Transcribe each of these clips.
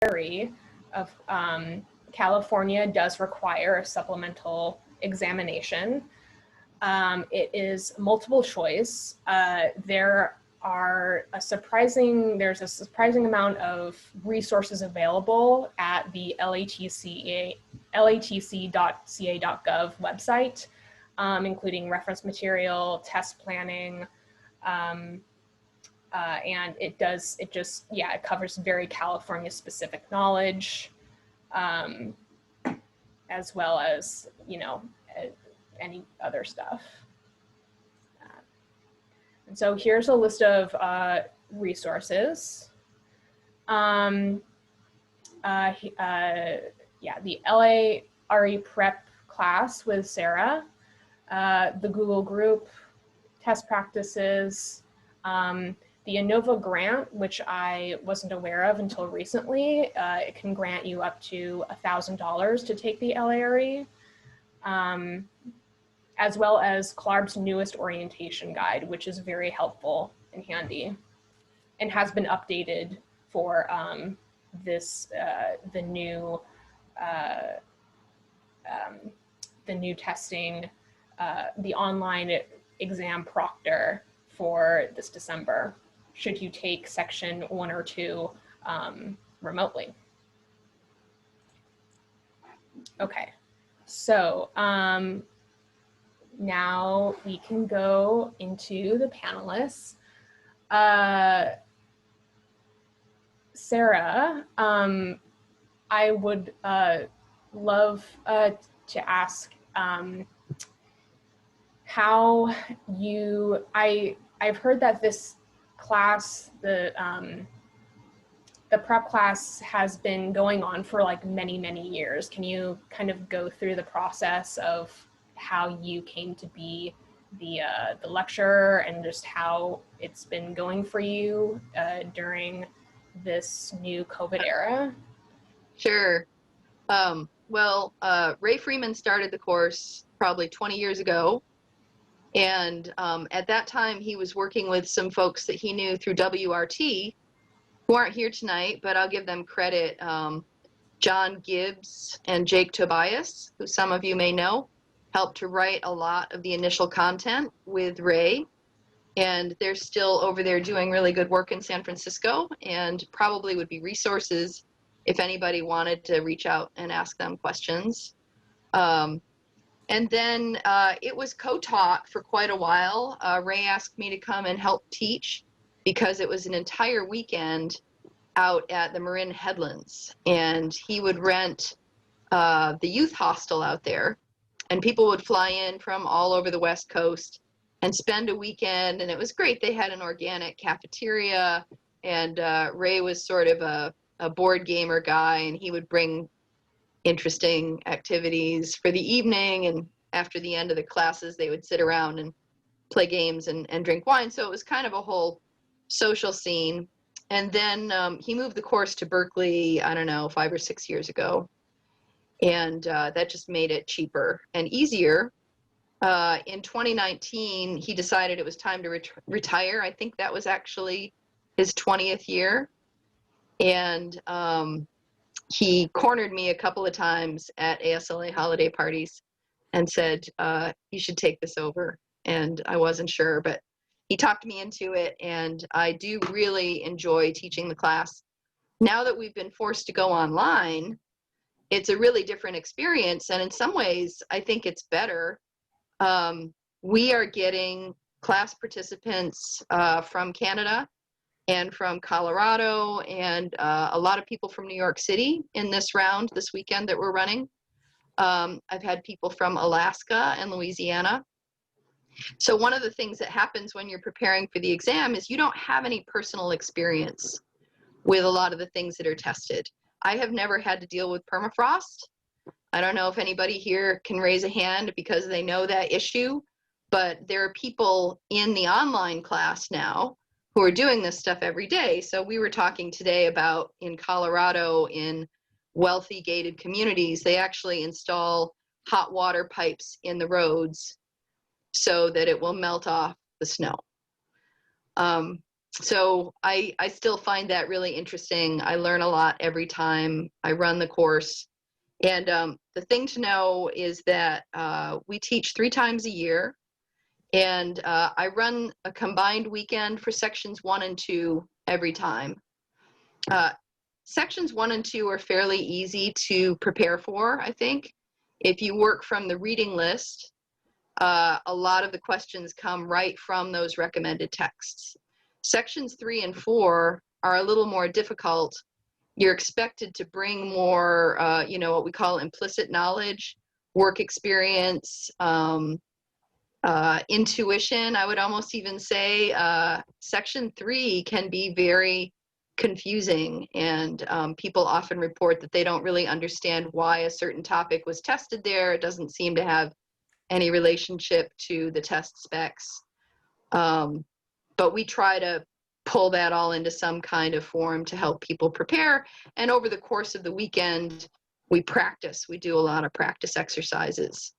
LARE of California does require a supplemental examination. It is multiple choice. There's a surprising amount of resources available at the latc.ca.gov website, including reference material, test planning, and it covers very California specific knowledge, as well as, any other stuff. And so here's a list of resources. The LARE prep class with Sarah, the Google group, test practices, the Innova grant, which I wasn't aware of until recently. It can grant you up to $1,000 to take the LARE, as well as CLARB's newest orientation guide, which is very helpful and handy and has been updated for the new testing, the online exam proctor for this December, should you take section 1 or 2 remotely. Okay, so now we can go into the panelists. Sarah, I would love to ask how I've heard that this class, the prep class, has been going on for like many, many years. Can you kind of go through the process of how you came to be the lecturer and just how it's been going for you during this new COVID era? Sure. Ray Freeman started the course probably 20 years ago. And at that time, he was working with some folks that he knew through WRT who aren't here tonight, but I'll give them credit. John Gibbs and Jake Tobias, who some of you may know, helped to write a lot of the initial content with Ray. And they're still over there doing really good work in San Francisco, and probably would be resources if anybody wanted to reach out and ask them questions. And then it was co-taught for quite a while. Ray asked me to come and help teach because it was an entire weekend out at the Marin Headlands. And he would rent the youth hostel out there, and people would fly in from all over the West Coast and spend a weekend, and it was great. They had an organic cafeteria, and Ray was sort of a board gamer guy, and he would bring interesting activities for the evening, and after the end of the classes they would sit around and play games and drink wine. So it was kind of a whole social scene. And then he moved the course to Berkeley, I don't know, 5 or 6 years ago, and that just made it cheaper and easier. In 2019 he decided it was time to retire. I think that was actually his 20th year, and he cornered me a couple of times at ASLA holiday parties and said, you should take this over. And I wasn't sure, but he talked me into it, and I do really enjoy teaching the class. Now that we've been forced to go online, it's a really different experience, and in some ways I think it's better. We are getting class participants from Canada and from Colorado, and a lot of people from New York City in this round this weekend that we're running. I've had people from Alaska and Louisiana. So one of the things that happens when you're preparing for the exam is you don't have any personal experience with a lot of the things that are tested. I have never had to deal with permafrost. I don't know if anybody here can raise a hand because they know that issue, but there are people in the online class now who are doing this stuff every day. So we were talking today about in Colorado, in wealthy gated communities, they actually install hot water pipes in the roads so that it will melt off the snow. So I still find that really interesting. I learn a lot every time I run the course. And the thing to know is that we teach 3 times a year, and I run a combined weekend for sections 1 and 2 every time. Sections 1 and 2 are fairly easy to prepare for, I think. If you work from the reading list, a lot of the questions come right from those recommended texts. Sections 3 and 4 are a little more difficult. You're expected to bring more, what we call implicit knowledge, work experience, intuition, I would almost even say. Section 3 can be very confusing, and people often report that they don't really understand why a certain topic was tested there. It doesn't seem to have any relationship to the test specs. But we try to pull that all into some kind of form to help people prepare. And over the course of the weekend, we practice. We do a lot of practice exercises.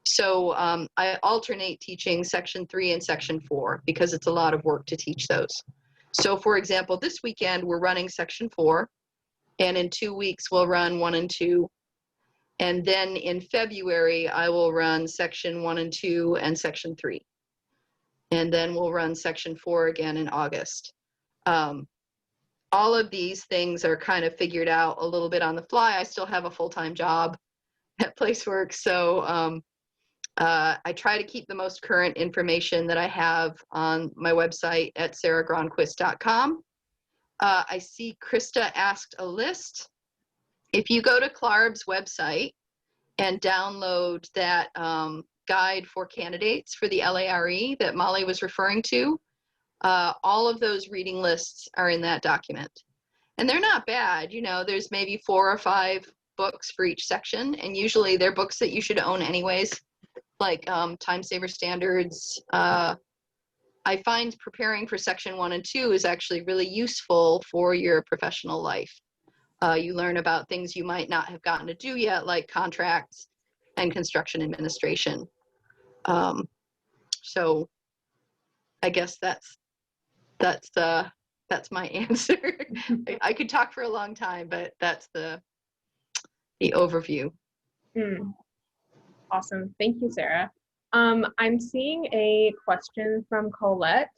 So I alternate teaching section 3 and section 4 because it's a lot of work to teach those. So for example, this weekend we're running section 4, and in 2 weeks we'll run 1 and 2. And then in February, I will run section 1 and 2 and section 3. And then we'll run section 4 again in August. All of these things are kind of figured out a little bit on the fly. I still have a full-time job at Placework, so I try to keep the most current information that I have on my website at sarahgronquist.com. I see Krista asked a list. If you go to CLARB's website and download that guide for candidates for the LARE that Molly was referring to, all of those reading lists are in that document. And they're not bad. You know, there's maybe 4 or 5 books for each section, and usually they're books that you should own anyways, like Time Saver Standards. I find preparing for section 1 and 2 is actually really useful for your professional life. You learn about things you might not have gotten to do yet, like contracts and construction administration. So I guess that's my answer. I could talk for a long time, but that's the overview. Awesome. Thank you, Sarah. I'm seeing a question from Colette.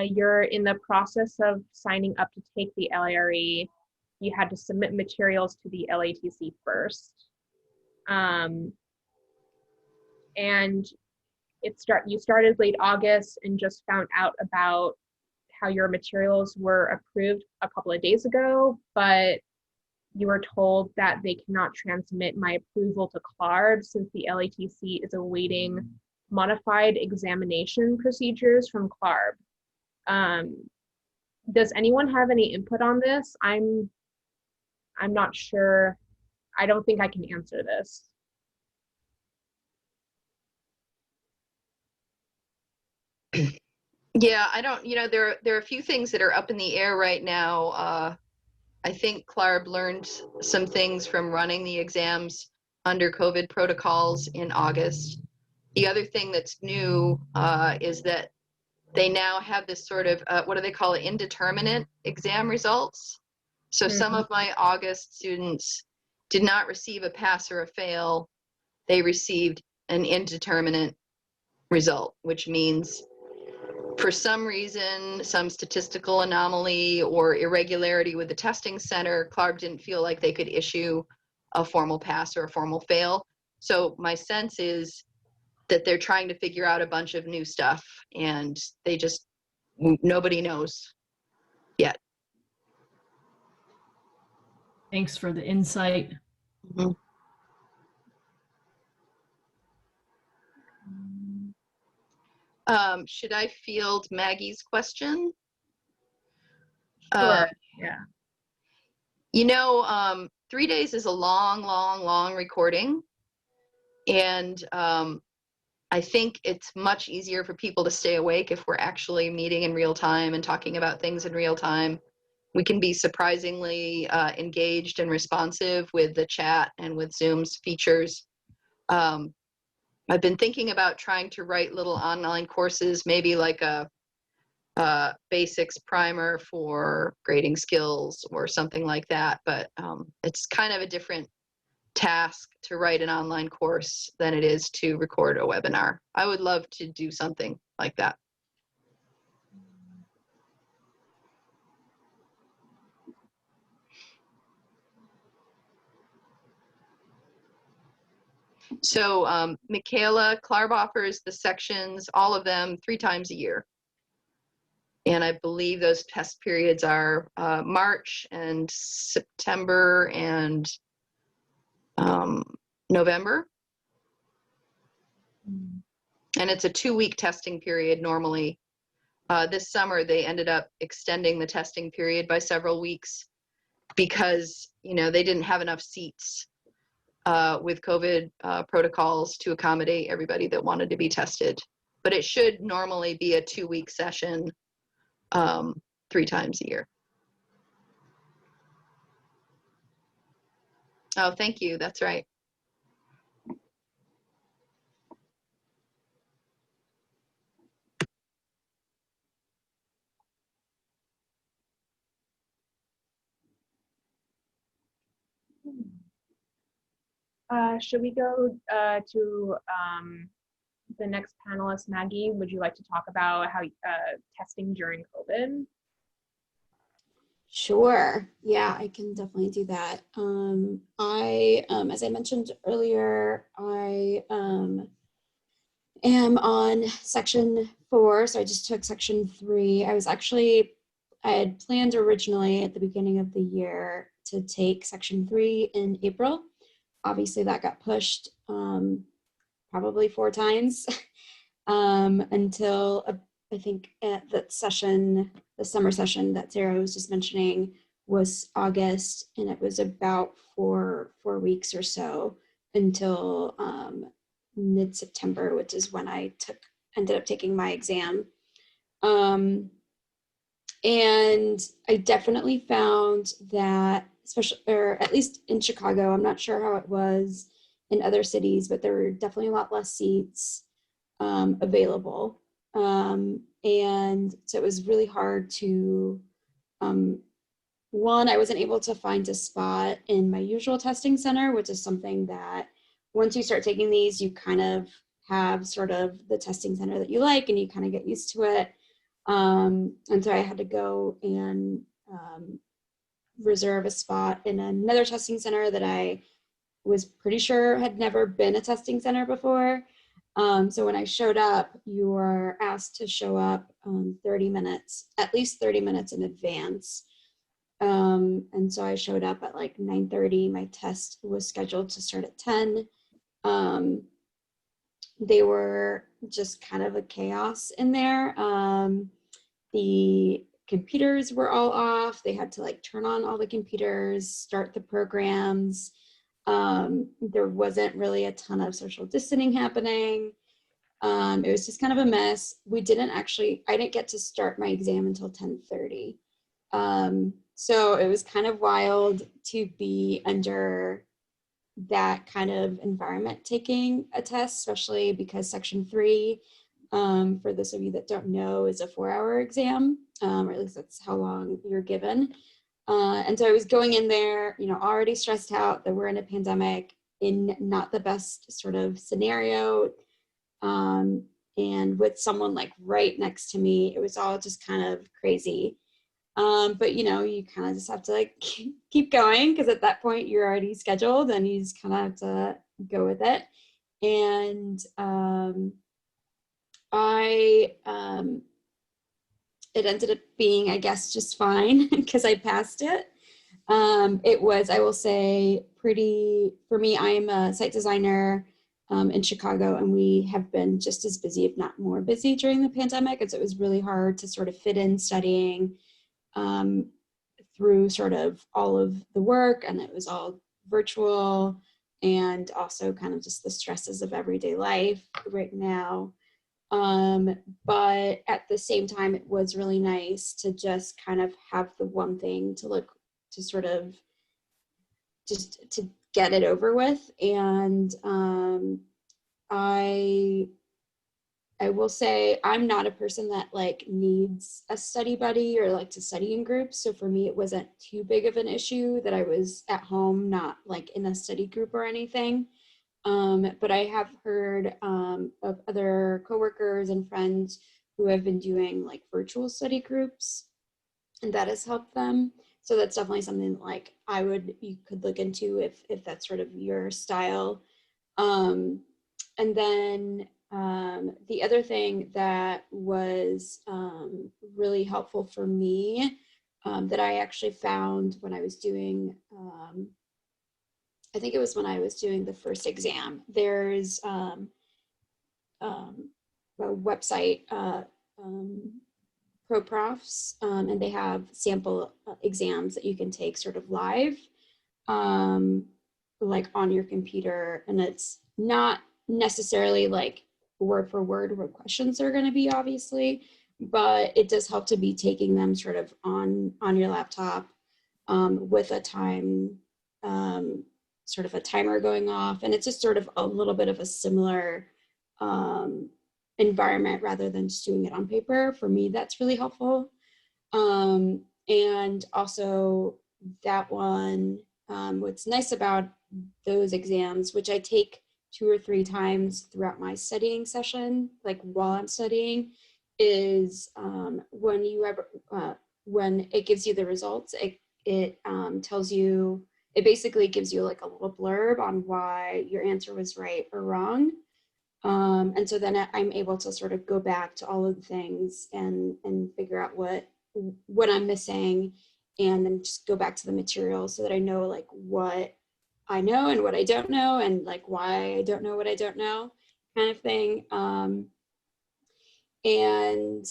You're in the process of signing up to take the LARE. You had to submit materials to the LATC first. And you started late August and just found out about how your materials were approved a couple of days ago, but you were told that they cannot transmit my approval to CLARB since the LATC is awaiting modified examination procedures from CLARB. Does anyone have any input on this? I'm not sure. I don't think I can answer this. Yeah, I don't, there are a few things that are up in the air right now. I think CLARB learned some things from running the exams under COVID protocols in August. The other thing that's new is that they now have this sort of, what do they call it, indeterminate exam results. So some of my August students did not receive a pass or a fail. They received an indeterminate result, which means for some reason, some statistical anomaly or irregularity with the testing center, CLARB didn't feel like they could issue a formal pass or a formal fail. So my sense is that they're trying to figure out a bunch of new stuff, and nobody knows yet. Thanks for the insight. Mm-hmm. Should I field Maggie's question? Sure. Yeah. 3 days is a long recording. And I think it's much easier for people to stay awake if we're actually meeting in real time and talking about things in real time. We can be surprisingly engaged and responsive with the chat and with Zoom's features. I've been thinking about trying to write little online courses, maybe like a basics primer for grading skills or something like that. But it's kind of a different task to write an online course than it is to record a webinar. I would love to do something like that. So Michaela Clarb offers the sections, all of them, 3 times a year. And I believe those test periods are March and September and November. And it's a 2-week testing period normally. This summer, they ended up extending the testing period by several weeks because, you know, they didn't have enough seats with COVID protocols to accommodate everybody that wanted to be tested. But it should normally be a 2-week session, 3 times a year. Oh, thank you. That's right. Should we go to the next panelist, Maggie? Would you like to talk about how testing during COVID? Sure. Yeah, I can definitely do that. As I mentioned earlier, I am on section 4, so I just took section 3. I had planned originally at the beginning of the year to take section 3 in April. Obviously that got pushed probably 4 times until I think at that session, the summer session that Sarah was just mentioning was August, and it was about 4 weeks or so until mid-September, which is when I ended up taking my exam. And I definitely found that, especially, or at least in Chicago, I'm not sure how it was in other cities, but there were definitely a lot less seats available. And so it was really hard to, one, I wasn't able to find a spot in my usual testing center, which is something that once you start taking these, you kind of have sort of the testing center that you like and you kind of get used to it. And so I had to go and reserve a spot in another testing center that I was pretty sure had never been a testing center before. So when I showed up, you were asked to show up 30 minutes, at least 30 minutes in advance. And so I showed up at like 9:30. My test was scheduled to start at 10. They were just kind of a chaos in there. The computers were all off. They had to like turn on all the computers, start the programs. There wasn't really a ton of social distancing happening. It was just kind of a mess. I didn't get to start my exam until 10:30. So it was kind of wild to be under that kind of environment taking a test, especially because section 3, for those of you that don't know, is a 4-hour exam, or at least that's how long you're given. And so I was going in there, you know, already stressed out that we're in a pandemic, in not the best sort of scenario. And with someone like right next to me, it was all just kind of crazy. But you know, you kind of just have to like keep going, because at that point you're already scheduled and you just kind of have to go with it. And it ended up being, I guess, just fine because I passed it. It was, I will say, pretty, for me, I am a site designer in Chicago, and we have been just as busy, if not more busy, during the pandemic. And so it was really hard to sort of fit in studying through sort of all of the work, and it was all virtual, and also kind of just the stresses of everyday life right now. But at the same time, it was really nice to just kind of have the one thing to look to sort of just to get it over with. And I will say I'm not a person that like needs a study buddy or like to study in groups. So for me, it wasn't too big of an issue that I was at home, not like in a study group or anything. But I have heard of other coworkers and friends who have been doing like virtual study groups, and that has helped them. So that's definitely something like you could look into if that's sort of your style. And then the other thing that was really helpful for me that I actually found when I was doing, I think it was when I was doing the first exam, there's a website, ProProfs, and they have sample exams that you can take sort of live, like on your computer, and it's not necessarily like word for word what questions are going to be, obviously, but it does help to be taking them sort of on your laptop with a time, sort of a timer going off, and it's just sort of a little bit of a similar environment rather than just doing it on paper. For me, that's really helpful. And also that one, what's nice about those exams, which I take 2 or 3 times throughout my studying session, like while I'm studying, is when it gives you the results, it tells you, it basically gives you like a little blurb on why your answer was right or wrong. And so then I'm able to sort of go back to all of the things and figure out what I'm missing, and then just go back to the material so that I know like what I know and what I don't know, and like why I don't know what I don't know, kind of thing. And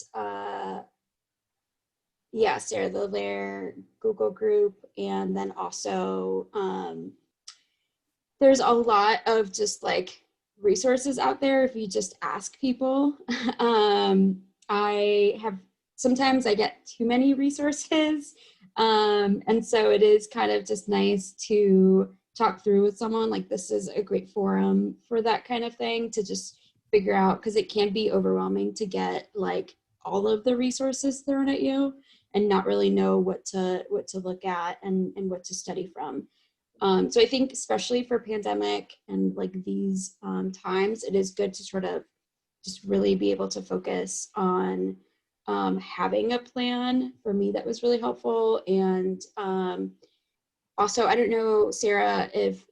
yeah, Sarah, the LARE Google group, and then also there's a lot of just like resources out there if you just ask people. Sometimes I get too many resources. And so it is kind of just nice to talk through with someone. Like, this is a great forum for that kind of thing, to just figure out, because it can be overwhelming to get like all of the resources thrown at you and not really know what to look at and what to study from. So I think especially for pandemic and like these times, it is good to sort of just really be able to focus on having a plan. For me, that was really helpful. And also, I don't know, Sarah, if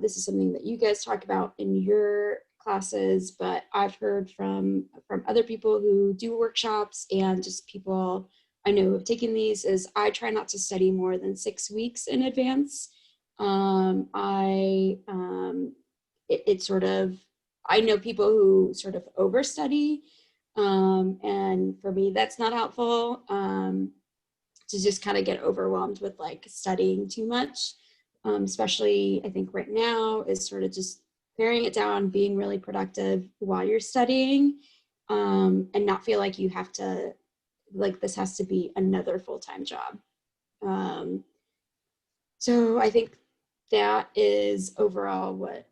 this is something that you guys talk about in your classes, but I've heard from other people who do workshops and just people I know who have taken these, is I try not to study more than 6 weeks in advance. It's sort of, I know people who sort of overstudy, and for me, that's not helpful, to just kind of get overwhelmed with like studying too much, especially I think right now is sort of just paring it down, being really productive while you're studying, and not feel like you have to, like this has to be another full-time job. So I think that is overall what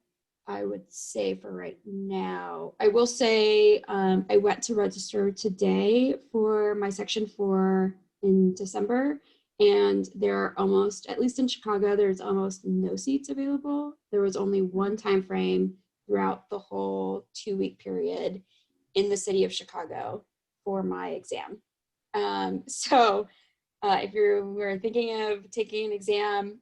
I would say for right now. I will say I went to register today for my Section 4 in December, and there are almost, at least in Chicago, there's almost no seats available. There was only one time frame throughout the whole 2-week period in the city of Chicago for my exam. So if you were thinking of taking an exam,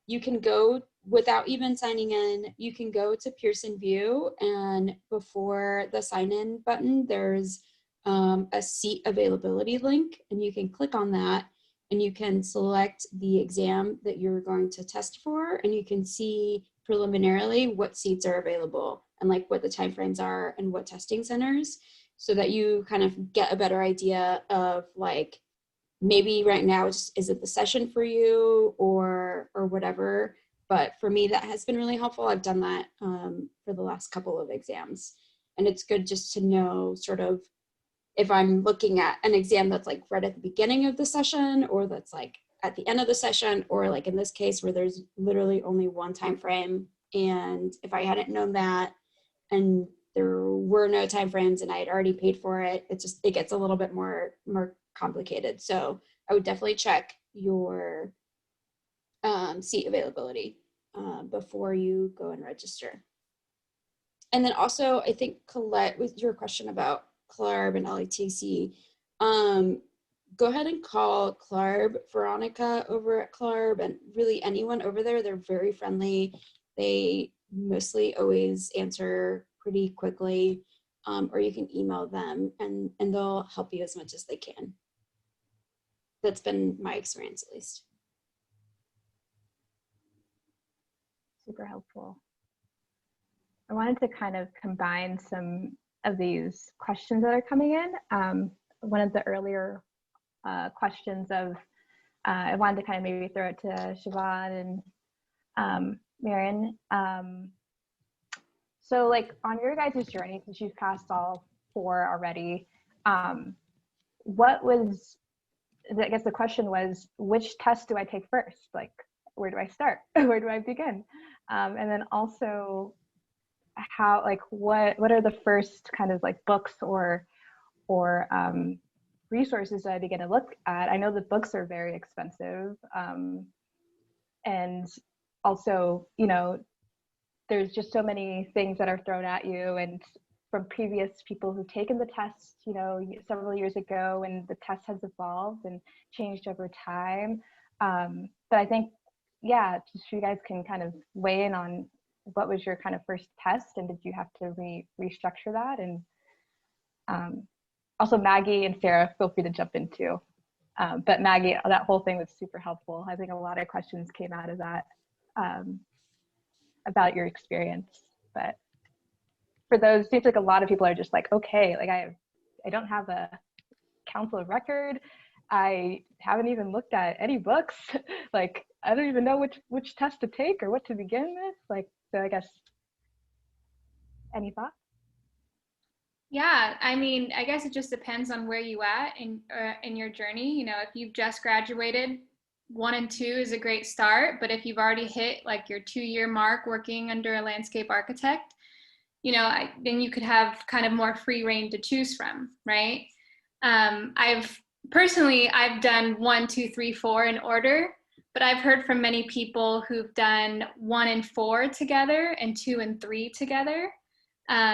you can go without even signing in. You can go to Pearson VUE, and before the sign in button, there's a seat availability link, and you can click on that and you can select the exam that you're going to test for, and you can see preliminarily what seats are available and like what the timeframes are and what testing centers, so that you kind of get a better idea of like, maybe right now just isn't the session for you or whatever. But for me, that has been really helpful. I've done that for the last couple of exams, and it's good just to know sort of if I'm looking at an exam that's like right at the beginning of the session, or that's like at the end of the session, or like in this case where there's literally only one time frame. And if I hadn't known that, and there were no time frames and I had already paid for it, it gets a little bit more complicated. So I would definitely check your seat availability before you go and register. And then also, I think Colette, with your question about CLARB and LATC, go ahead and call CLARB, Veronica over at CLARB, and really anyone over there. They're very friendly. They mostly always answer pretty quickly, or you can email them and they'll help you as much as they can. That's been my experience, at least. Super helpful. I wanted to kind of combine some of these questions that are coming in. One of the earlier questions of, I wanted to kind of maybe throw it to Siobhan and Marion. So like on your guys' journey, since you've passed all 4 already, what was, I guess the question was, which test do I take first? Like, where do I start? Where do I begin? And then also, how, like, what are the first kind of like books or resources that I begin to look at? I know the books are very expensive, and also, you know, there's just so many things that are thrown at you, and from previous people who've taken the test, you know, several years ago, and the test has evolved and changed over time. But I think, yeah, just you guys can kind of weigh in on what was your kind of first test, and did you have to restructure that? And also Maggie and Sarah, feel free to jump in too. But Maggie, that whole thing was super helpful. I think a lot of questions came out of that about your experience. But for those, it seems like a lot of people are just like, okay, like I don't have a council of record. I haven't even looked at any books. Like, I don't even know which test to take or what to begin with. Like, so I guess, any thoughts? Yeah, I mean, I guess it just depends on where you at in your journey. You know, if you've just graduated, 1 and 2 is a great start. But if you've already hit like your 2-year mark working under a landscape architect, you know, then you could have kind of more free reign to choose from, right? I've done 1, 2, 3, 4 in order, but I've heard from many people who've done 1 and 4 together and 2 and 3 together.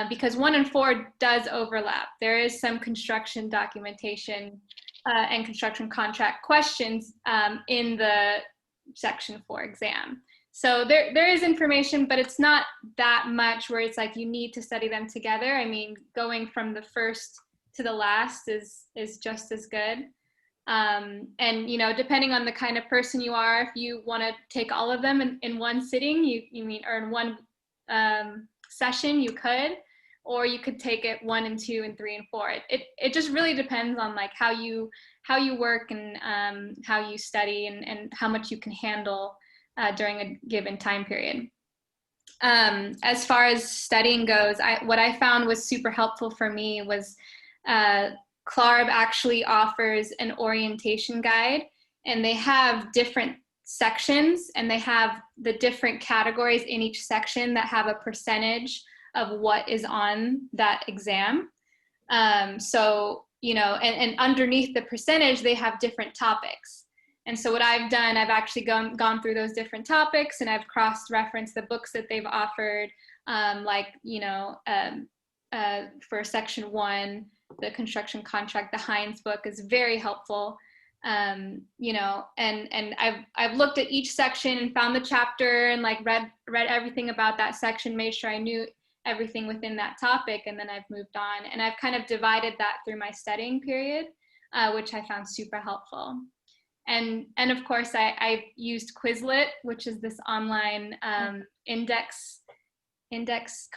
Because 1 and 4 does overlap. There is some construction documentation and construction contract questions in the section 4 exam. So there is information, but it's not that much where it's like you need to study them together. I mean, going from the first to the last is just as good. And, you know, depending on the kind of person you are, if you want to take all of them in one sitting, or in one session, you could, or you could take it 1 and 2 and 3 and 4. It just really depends on like how you work and how you study and how much you can handle during a given time period. As far as studying goes, what I found was super helpful for me was CLARB actually offers an orientation guide, and they have different sections, and they have the different categories in each section that have a percentage of what is on that exam. So, you know, and underneath the percentage, they have different topics. And so what I've done, I've actually gone through those different topics, and I've cross-referenced the books that they've offered, like, you know, for section 1, the construction contract, the Hines book is very helpful. You know, and I've looked at each section and found the chapter and like read everything about that section, made sure I knew everything within that topic, and then I've moved on, and I've kind of divided that through my studying period, which I found super helpful. And of course I used Quizlet, which is this online index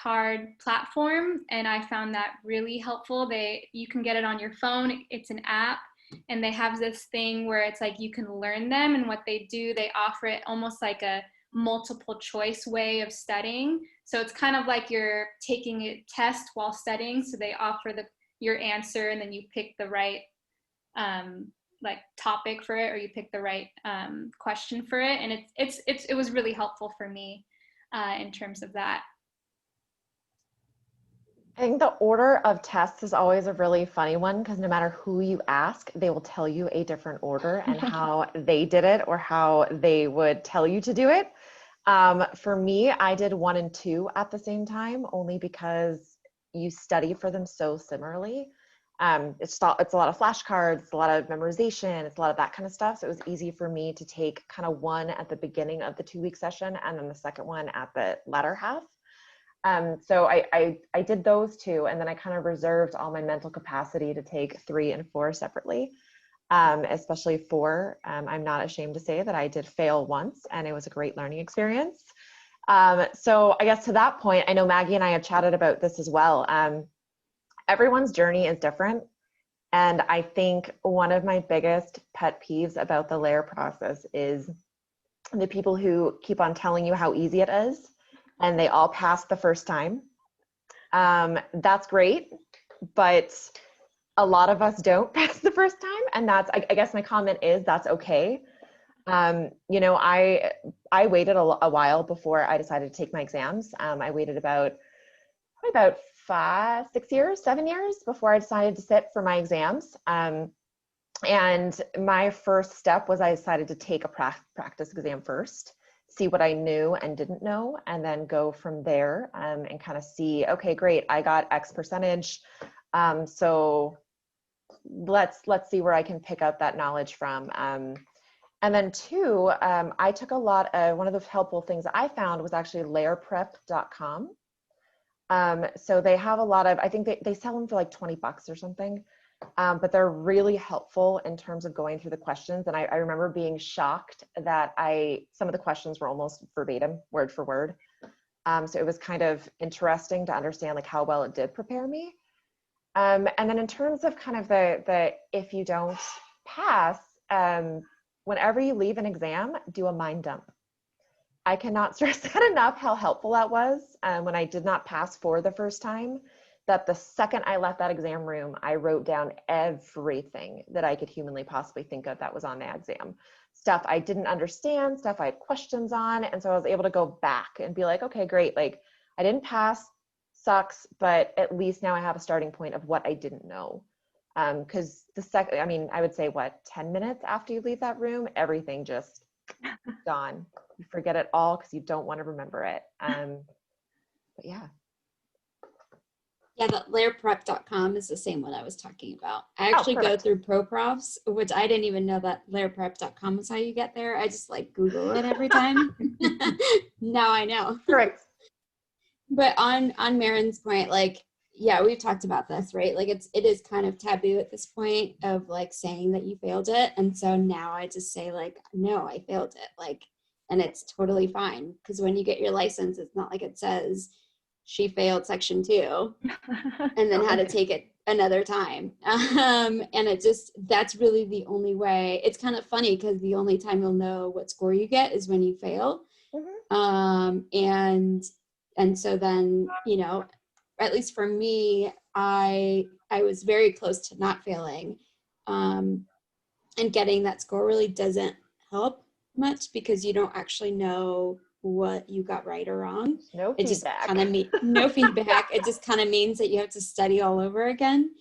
card platform, and I found that really helpful. You can get it on your phone. It's an app, and they have this thing where it's like you can learn them, and what they do, they offer it almost like a multiple choice way of studying. So it's kind of like you're taking a test while studying. So they offer your answer, and then you pick the right like topic for it, or you pick the right question for it. And it was really helpful for me in terms of that. I think the order of tests is always a really funny one because no matter who you ask, they will tell you a different order and how they did it or how they would tell you to do it. For me, I did 1 and 2 at the same time, only because you study for them so similarly. It's a lot of flashcards, it's a lot of memorization, it's a lot of that kind of stuff. So it was easy for me to take kind of one at the beginning of the 2-week session and then the second one at the latter half. So I did those 2, and then I kind of reserved all my mental capacity to take 3 and 4 separately, especially 4. I'm not ashamed to say that I did fail once, and it was a great learning experience. So I guess to that point, I know Maggie and I have chatted about this as well. Everyone's journey is different. And I think one of my biggest pet peeves about the LARE process is the people who keep on telling you how easy it is, and they all pass the first time. That's great, but a lot of us don't pass the first time, and that's, I guess my comment is that's okay. You know, I waited a while before I decided to take my exams. I waited about 5, 6 years, 7 years before I decided to sit for my exams. And my first step was I decided to take a practice exam first, see what I knew and didn't know, and then go from there, and kind of see, okay, great, I got X percentage. So let's see where I can pick up that knowledge from. And then 2, I took a lot of, one of the helpful things that I found was actually lareprep.com. So they have a lot of, I think they sell them for like $20 or something. But they're really helpful in terms of going through the questions. And I remember being shocked that some of the questions were almost verbatim, word for word. So it was kind of interesting to understand like how well it did prepare me. And then in terms of kind of the if you don't pass, whenever you leave an exam, do a mind dump. I cannot stress that enough how helpful that was when I did not pass for the first time. That the second I left that exam room, I wrote down everything that I could humanly possibly think of that was on the exam. Stuff I didn't understand, stuff I had questions on. And so I was able to go back and be like, okay, great. Like I didn't pass, sucks, but at least now I have a starting point of what I didn't know. Because I would say 10 minutes after you leave that room, everything just gone. You forget it all because you don't want to remember it. But yeah. Yeah, that lareprep.com is the same one I was talking about. I actually go through ProProfs, which I didn't even know that lareprep.com is how you get there. I just like Google it every time. Now I know. Correct. But on Marin's point, like, yeah, we've talked about this, right? Like it is kind of taboo at this point of like saying that you failed it. And so now I just say like, no, I failed it. Like, and it's totally fine. Because when you get your license, it's not like it says, she failed section 2 and then had to take it another time. And that's really the only way. It's kind of funny because the only time you'll know what score you get is when you fail. Mm-hmm. And so then, you know, at least for me, I was very close to not failing. And getting that score really doesn't help much because you don't actually know what you got right or wrong. No feedback. Just kind of no feedback. It just kind of means that you have to study all over again.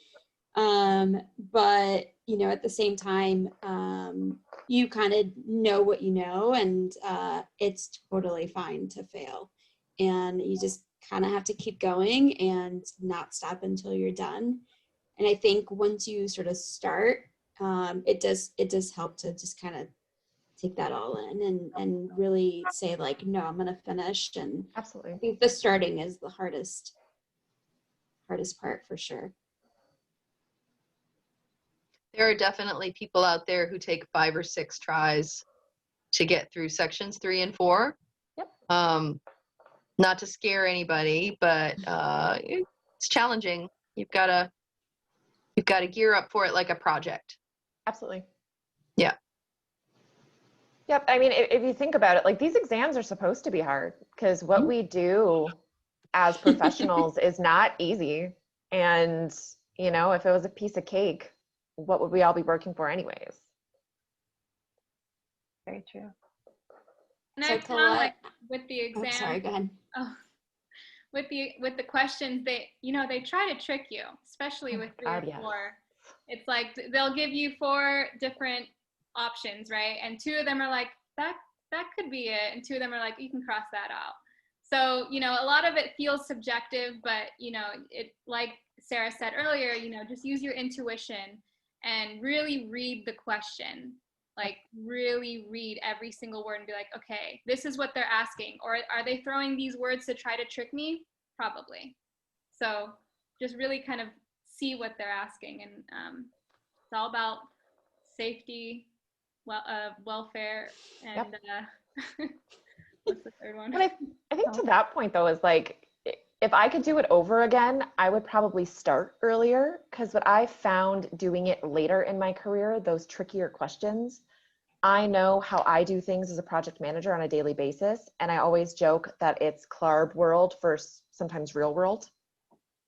But you know, at the same time, you kind of know what you know, and it's totally fine to fail. And you just kind of have to keep going and not stop until you're done. And I think once you sort of start, it does help to just kind of take that all in and really say like, no, I'm going to finish. And absolutely, I think the starting is the hardest part for sure. There are definitely people out there who take 5 or 6 tries to get through sections 3 and 4. Yep. Not to scare anybody, but it's challenging. You've got to gear up for it like a project. Absolutely. Yeah. Yep. I mean, if you think about it, like these exams are supposed to be hard because what we do as professionals is not easy. And, you know, if it was a piece of cake, what would we all be working for anyways? Very true. And So I found like with the exam, sorry, go ahead. with the questions, they try to trick you, especially with 3 or 4. Yes. It's like they'll give you 4 different options, right? And 2 of them are like, that could be it, and 2 of them are like, you can cross that out. So, a lot of it feels subjective, but it, like Sarah said earlier, just use your intuition and really read the question. Like, really read every single word and be like, okay, this is what they're asking. Or are they throwing these words to try to trick me? Probably. So just really kind of see what they're asking. And it's all about safety, welfare, and what's the third one? But I think to that point though, is like, if I could do it over again, I would probably start earlier, because what I found doing it later in my career, those trickier questions, I know how I do things as a project manager on a daily basis. And I always joke that it's CLARB world versus sometimes real world.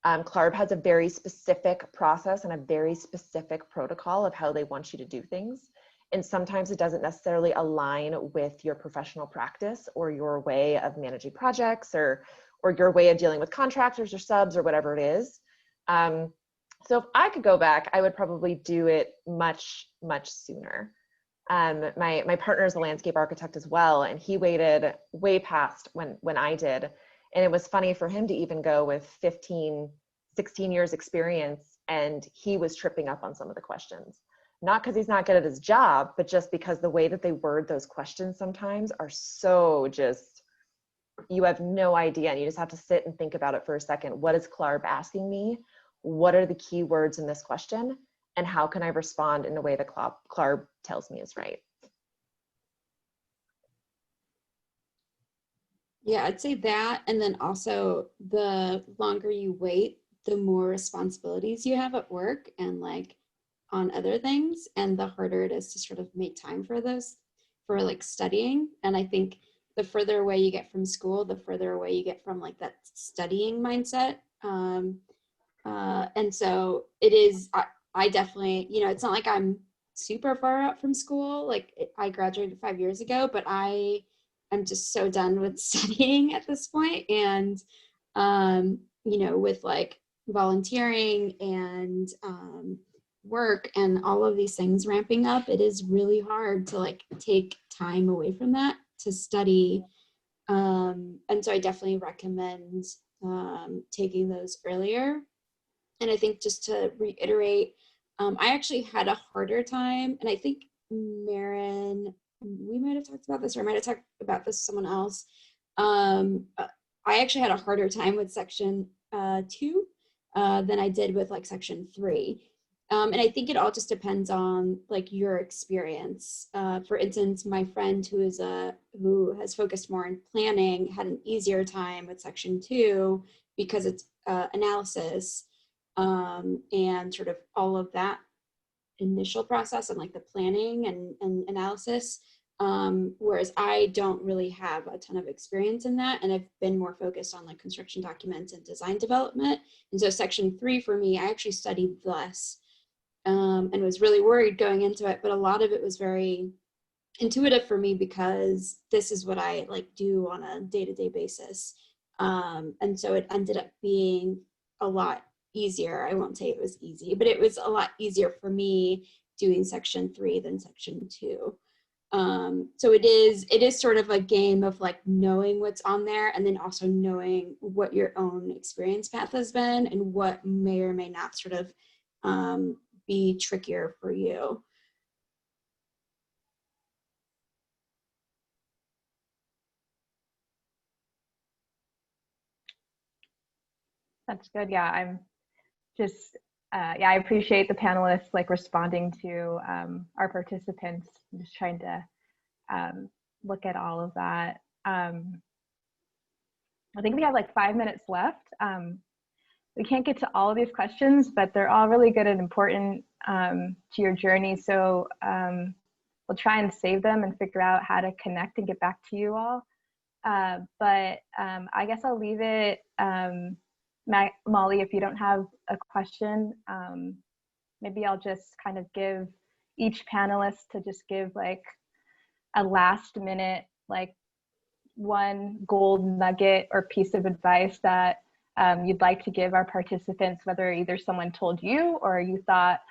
CLARB has a very specific process and a very specific protocol of how they want you to do things. And sometimes it doesn't necessarily align with your professional practice or your way of managing projects or your way of dealing with contractors or subs or whatever it is. So if I could go back, I would probably do it much, much sooner. My partner is a landscape architect as well, and he waited way past when I did. And it was funny for him to even go with 15, 16 years experience, and he was tripping up on some of the questions. Not because he's not good at his job, but just because the way that they word those questions sometimes are so just, you have no idea, and you just have to sit and think about it for a second. What is CLARB asking me? What are the key words in this question? And how can I respond in a way that CLARB tells me is right? Yeah, I'd say that. And then also, the longer you wait, the more responsibilities you have at work and like on other things, and the harder it is to sort of make time for those, for like studying. And I think the further away you get from school, the further away you get from like that studying mindset. And so it is, I definitely, it's not like I'm super far out from school. Like I graduated 5 years ago, but I'm just so done with studying at this point. And, with like volunteering and work and all of these things ramping up, it is really hard to like take time away from that to study. And so I definitely recommend taking those earlier. And I think just to reiterate, I actually had a harder time, and I think Marin, we might have talked about this, or I might have talked about this with someone else. I actually had a harder time with section 2 than I did with like section 3. And I think it all just depends on like your experience. For instance, my friend who has focused more on planning had an easier time with section 2 because it's analysis and sort of all of that initial process and like the planning and analysis. Whereas I don't really have a ton of experience in that, and I've been more focused on like construction documents and design development. And so section 3 for me, I actually studied less and was really worried going into it, but a lot of it was very intuitive for me because this is what I like do on a day-to-day basis. And so it ended up being a lot easier. I won't say it was easy, but it was a lot easier for me doing section 3 than section 2. So it is sort of a game of like knowing what's on there, and then also knowing what your own experience path has been and what may or may not sort of be trickier for you. That's good. Yeah, I'm just, I appreciate the panelists like responding to our participants, just trying to look at all of that. I think we have like 5 minutes left. We can't get to all of these questions, but they're all really good and important to your journey. So we'll try and save them and figure out how to connect and get back to you all. But I guess I'll leave it, Molly, if you don't have a question, maybe I'll just kind of give each panelist to just give like a last minute, like one gold nugget or piece of advice that you'd like to give our participants, whether either someone told you or you thought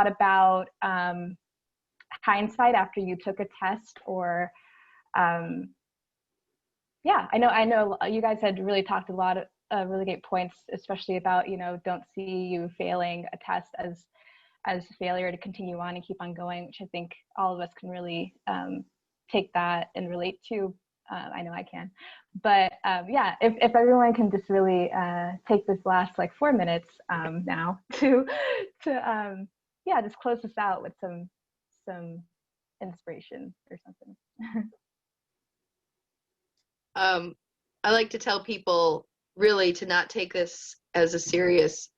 about hindsight after you took a test, or yeah, I know you guys had really talked a lot of really great points, especially about, don't see you failing a test as failure, to continue on and keep on going, which I think all of us can really take that and relate to. I know I can. But yeah, if everyone can just really take this last like 4 minutes now to yeah, just close this out with some inspiration or something. I like to tell people really to not take this as a serious,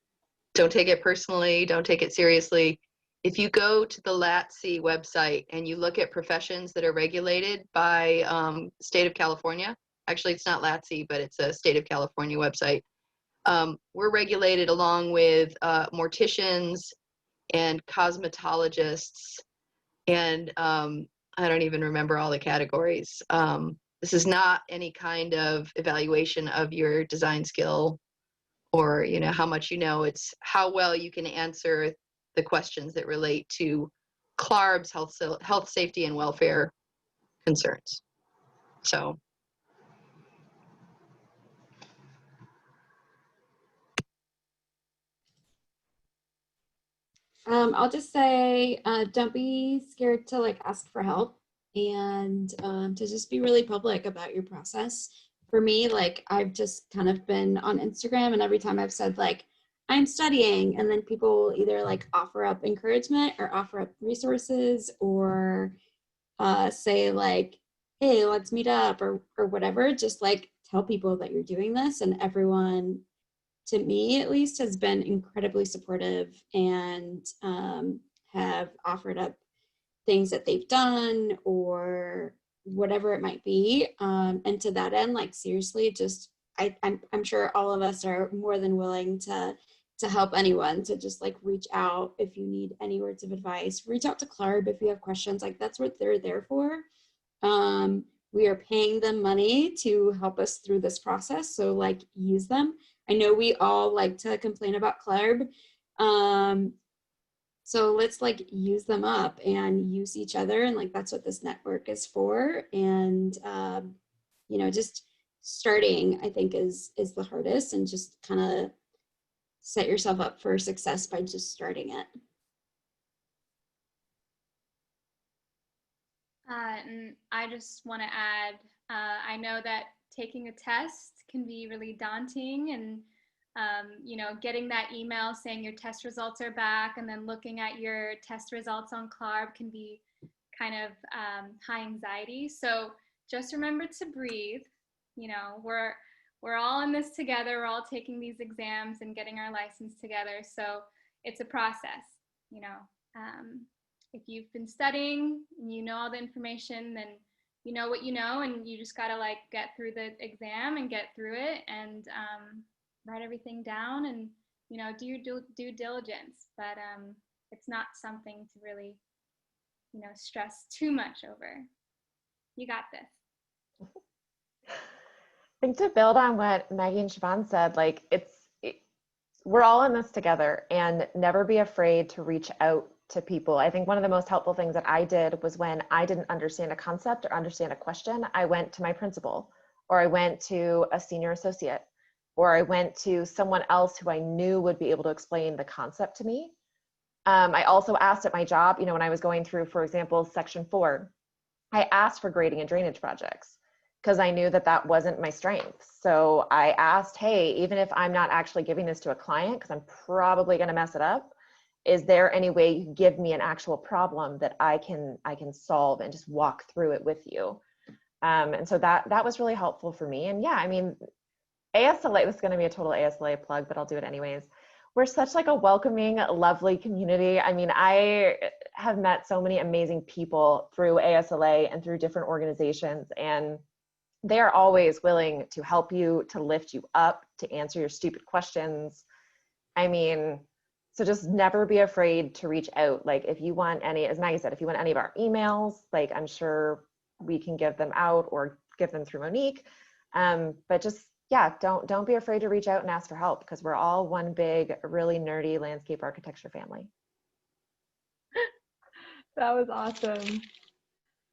don't take it personally, don't take it seriously. If you go to the LATC website and you look at professions that are regulated by state of California, actually it's not LATC, but it's a state of California website. We're regulated along with morticians and cosmetologists, and I don't even remember all the categories. This is not any kind of evaluation of your design skill or how much it's how well you can answer the questions that relate to CLARB's health, safety, and welfare concerns. So I'll just say, don't be scared to like ask for help, and to just be really public about your process. For me, like I've just kind of been on Instagram, and every time I've said like I'm studying, and then people either like offer up encouragement or offer up resources, or say like, hey, let's meet up, or whatever. Just like tell people that you're doing this, and everyone, to me at least, has been incredibly supportive, and have offered up things that they've done or whatever it might be. And to that end, like seriously, just I'm sure all of us are more than willing to help anyone. So just like reach out if you need any words of advice. Reach out to CLARB if you have questions. Like that's what they're there for. We are paying them money to help us through this process. So like use them. I know we all like to complain about CLARB. So let's like use them up and use each other. And like, that's what this network is for. And, just starting, I think is the hardest, and just kind of set yourself up for success by just starting it. And I just want to add, I know that taking a test can be really daunting, and getting that email saying your test results are back and then looking at your test results on CLARB can be kind of high anxiety. So just remember to breathe. We're all in this together. We're all taking these exams and getting our license together. So it's a process. If you've been studying and you know all the information, then you know what you know, and you just gotta like get through the exam and get through it, and write everything down, and do your due diligence. But it's not something to really stress too much over. You got this. I think to build on what Maggie and Siobhan said, like we're all in this together, and never be afraid to reach out to people. I think one of the most helpful things that I did was when I didn't understand a concept or understand a question, I went to my principal, or I went to a senior associate, or I went to someone else who I knew would be able to explain the concept to me. I also asked at my job, when I was going through, for example, Section 4, I asked for grading and drainage projects because I knew that that wasn't my strength. So I asked, hey, even if I'm not actually giving this to a client, because I'm probably going to mess it up, is there any way you can give me an actual problem that I can solve and just walk through it with you? And so that was really helpful for me. And yeah, I mean, ASLA, this is going to be a total ASLA plug, but I'll do it anyways. We're such like a welcoming, lovely community. I mean, I have met so many amazing people through ASLA and through different organizations, and they are always willing to help you, to lift you up, to answer your stupid questions. I mean, so just never be afraid to reach out. Like if you want any, as Maggie said, if you want any of our emails, like I'm sure we can give them out or give them through Monique. But just, yeah, don't be afraid to reach out and ask for help, because we're all one big, really nerdy landscape architecture family. That was awesome.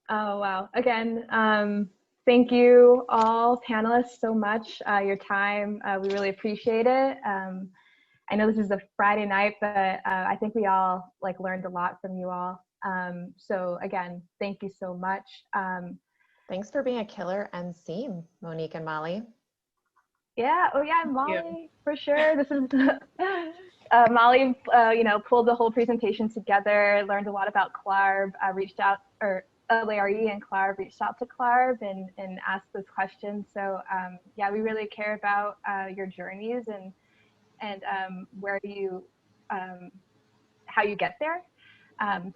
Oh, wow. Again, thank you all panelists so much. Your time, we really appreciate it. I know this is a Friday night, but I think we all like learned a lot from you all. So again, thank you so much. Thanks for being a killer MC, Monique and Molly. Yeah. Oh, yeah. Molly, for sure. This is Molly. You know, pulled the whole presentation together. Learned a lot about CLARB. Reached out, or LARE and CLARB reached out to CLARB and asked those questions. So yeah, we really care about your journeys and where you how you get there.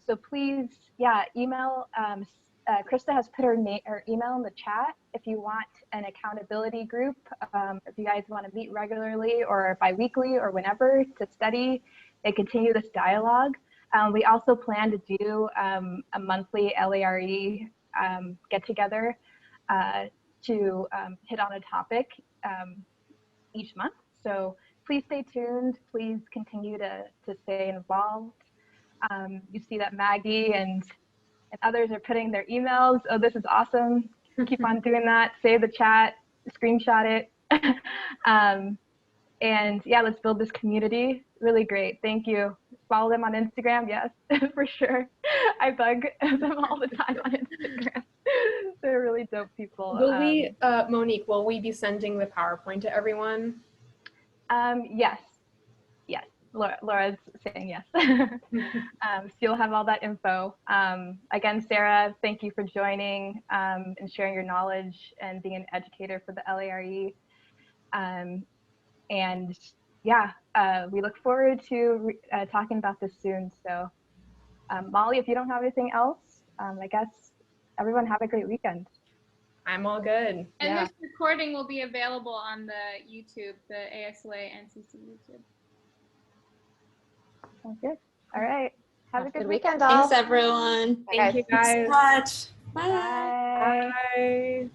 So please, yeah, email. Krista has put her email in the chat if you want an accountability group, if you guys want to meet regularly or bi-weekly or whenever to study and continue this dialogue. We also plan to do a monthly LARE get-together to hit on a topic each month. So please stay tuned. Please continue to stay involved. You see that Maggie and others are putting their emails. Oh, this is awesome. Keep on doing that. Save the chat, screenshot it. And yeah, let's build this community. Really great. Thank you. Follow them on Instagram. Yes, for sure. I bug them all the time on Instagram. They're really dope people. Will we, Monique, will we be sending the PowerPoint to everyone? Yes. Yes. Laura's saying yes. So you'll have all that info. Again, Sarah, thank you for joining and sharing your knowledge and being an educator for the LARE. And yeah, we look forward to talking about this soon. So Molly, if you don't have anything else, I guess everyone have a great weekend. I'm all good. And this recording will be available on the YouTube, the ASLA NCC YouTube. Sounds good. All right. Have a good weekend, all. Thanks, everyone. Thank you, guys. Thanks so much. Bye. Bye. Bye.